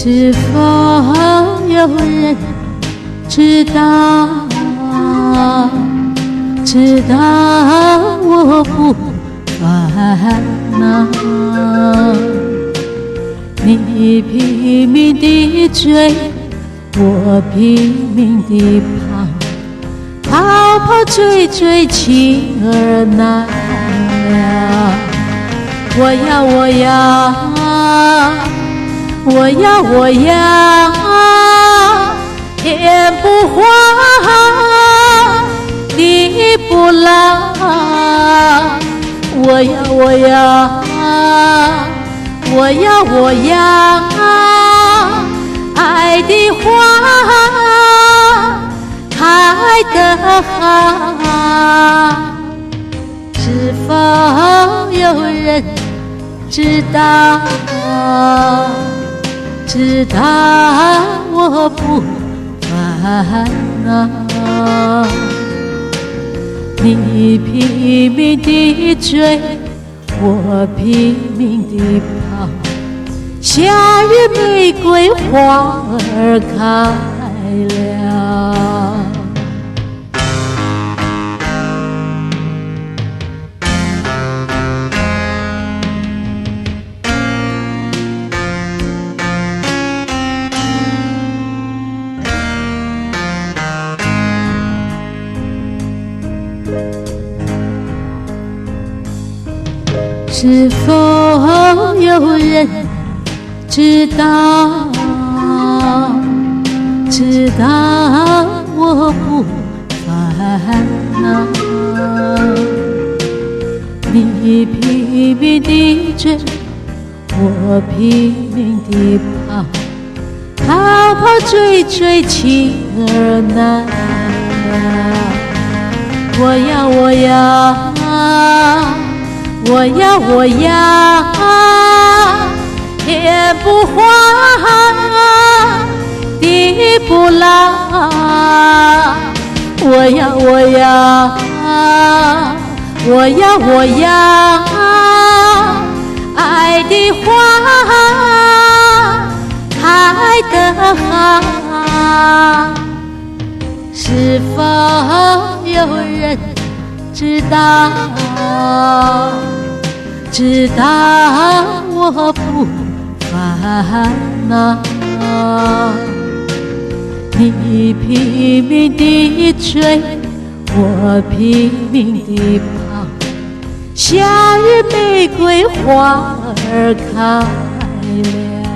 是否有人知道？知道我不烦恼，你拼命地追，我拼命地跑，跑跑追追，情儿难了。我要，我要，我要，我要，天不花，地不老。我要，我要，我要，我要，爱的花开得好。是否有人知道？知道我不烦恼，你拼命地追，我拼命地跑，夏日玫瑰花儿开了。是否有人知道？知道我不烦恼，你拼命地追，我拼命地跑，跑跑追追，情儿难了。我要，我要，我要，我要，天不花，地不老。我要，我要，我要，我要，爱的花开得好。是否有人知道？知道我不烦恼，你拼命地追，我拼命地跑，夏日玫瑰花儿开了。